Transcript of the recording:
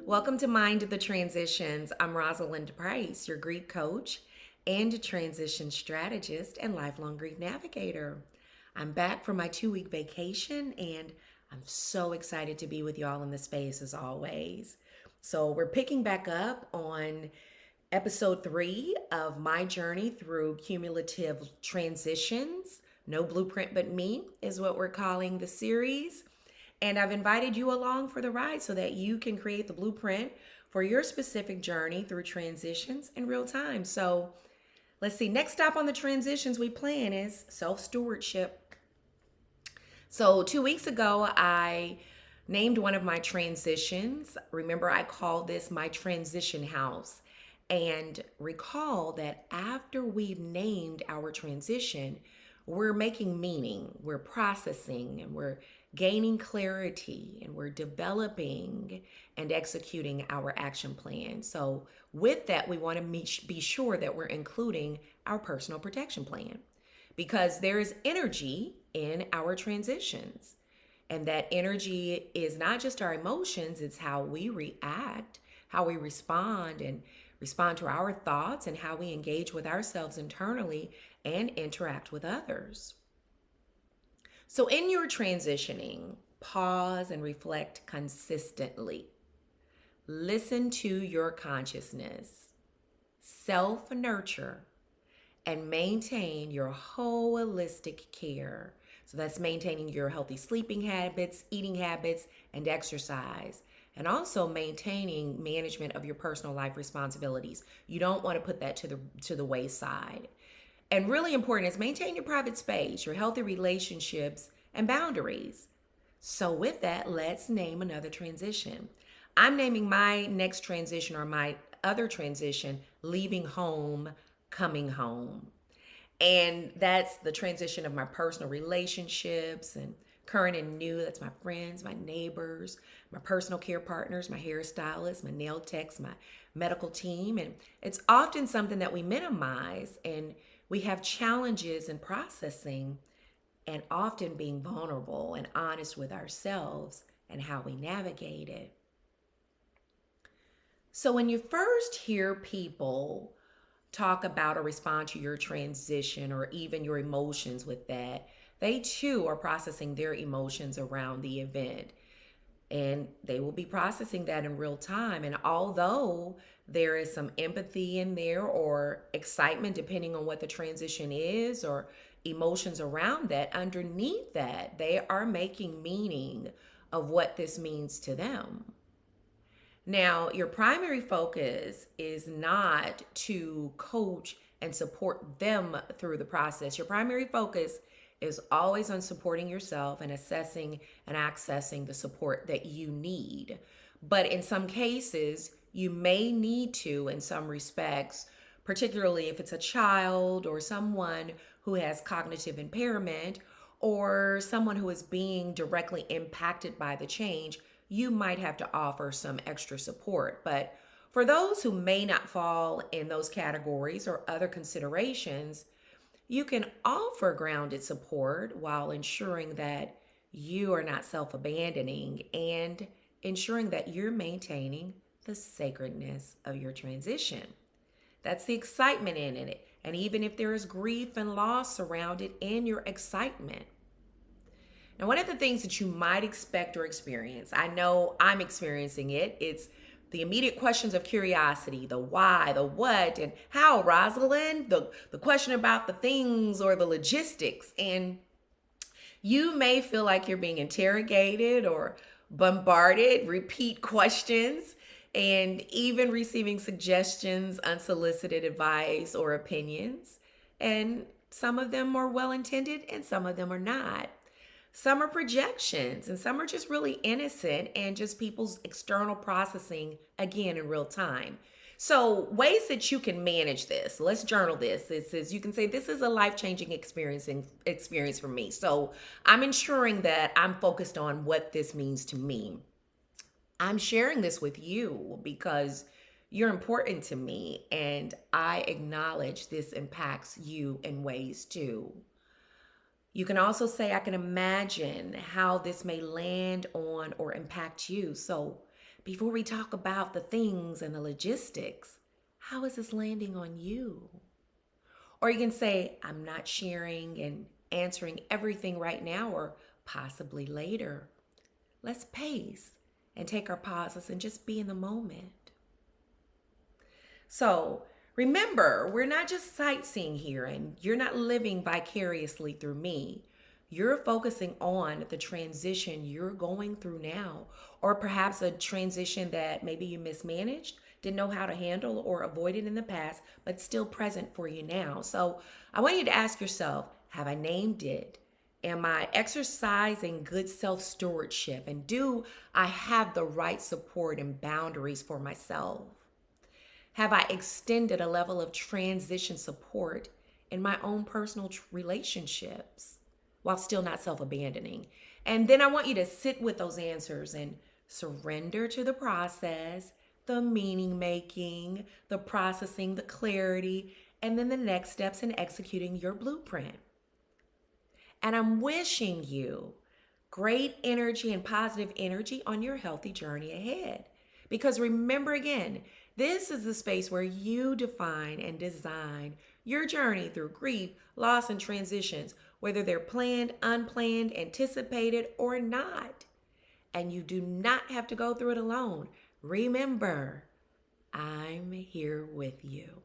Welcome to Mind the Transitions. I'm Rosalind Price, your grief coach and transition strategist and lifelong grief navigator. I'm back from my 2-week vacation and I'm so excited to be with y'all in the space as always. So, we're picking back up on episode 3 of my journey through cumulative transitions. No Blueprint But Me is what we're calling the series. And I've invited you along for the ride so that you can create the blueprint for your specific journey through transitions in real time. So let's see, next stop on the transitions we plan is self-stewardship. So 2 weeks ago, I named one of my transitions. Remember, I called this my transition house. And recall that after we've named our transition, we're making meaning, we're processing, and we're gaining clarity, and we're developing and executing our action plan. So with that, we want to be sure that we're including our personal protection plan, because there is energy in our transitions. And that energy is not just our emotions, it's how we react, how we respond to our thoughts, and how we engage with ourselves internally and interact with others. So in your transitioning, pause and reflect consistently. Listen to your consciousness, self-nurture, and maintain your holistic care. So that's maintaining your healthy sleeping habits, eating habits, and exercise. And also maintaining management of your personal life responsibilities. You don't want to put that to the wayside. And really important is maintain your private space, your healthy relationships, and boundaries. So with that, let's name another transition. I'm naming my next transition, or my other transition, leaving home, coming home. And that's the transition of my personal relationships and current and new. That's my friends, my neighbors, my personal care partners, my hairstylists, my nail techs, my medical team. And it's often something that we minimize, and we have challenges in processing and often being vulnerable and honest with ourselves and how we navigate it. So when you first hear people talk about or respond to your transition, or even your emotions with that, they too are processing their emotions around the event. And they will be processing that in real time. And although there is some empathy in there, or excitement, depending on what the transition is, or emotions around that, underneath that, they are making meaning of what this means to them. Now, your primary focus is not to coach and support them through the process. Your primary focus is always on supporting yourself and assessing and accessing the support that you need. But in some cases, you may need to, in some respects, particularly if it's a child or someone who has cognitive impairment, or someone who is being directly impacted by the change, you might have to offer some extra support. But for those who may not fall in those categories or other considerations, you can offer grounded support while ensuring that you are not self-abandoning, and ensuring that you're maintaining the sacredness of your transition. That's the excitement in it. And even if there is grief and loss surrounded in your excitement. Now, one of the things that you might expect or experience, I know I'm experiencing it, it's the immediate questions of curiosity, the why, the what, and how, Rosalind, the question about the things or the logistics. And you may feel like you're being interrogated or bombarded, repeat questions, and even receiving suggestions, unsolicited advice, or opinions. And some of them are well-intended and some of them are not. Some are projections, and some are just really innocent and just people's external processing, again, in real time. So ways that you can manage this, let's journal this. This is, you can say, this is a life-changing experience for me. So I'm ensuring that I'm focused on what this means to me. I'm sharing this with you because you're important to me, and I acknowledge this impacts you in ways too. You can also say, I can imagine how this may land on or impact you. So before we talk about the things and the logistics, how is this landing on you? Or you can say, I'm not sharing and answering everything right now, or possibly later. Let's pace and take our pauses and just be in the moment. So remember, we're not just sightseeing here, and you're not living vicariously through me. You're focusing on the transition you're going through now, or perhaps a transition that maybe you mismanaged, didn't know how to handle, or avoided in the past, but still present for you now. So I want you to ask yourself, have I named it? Am I exercising good self-stewardship? And do I have the right support and boundaries for myself? Have I extended a level of transition support in my own personal relationships while still not self-abandoning? And then I want you to sit with those answers and surrender to the process, the meaning making, the processing, the clarity, and then the next steps in executing your blueprint. And I'm wishing you great energy and positive energy on your healthy journey ahead. Because remember again, this is the space where you define and design your journey through grief, loss, and transitions, whether they're planned, unplanned, anticipated, or not. And you do not have to go through it alone. Remember, I'm here with you.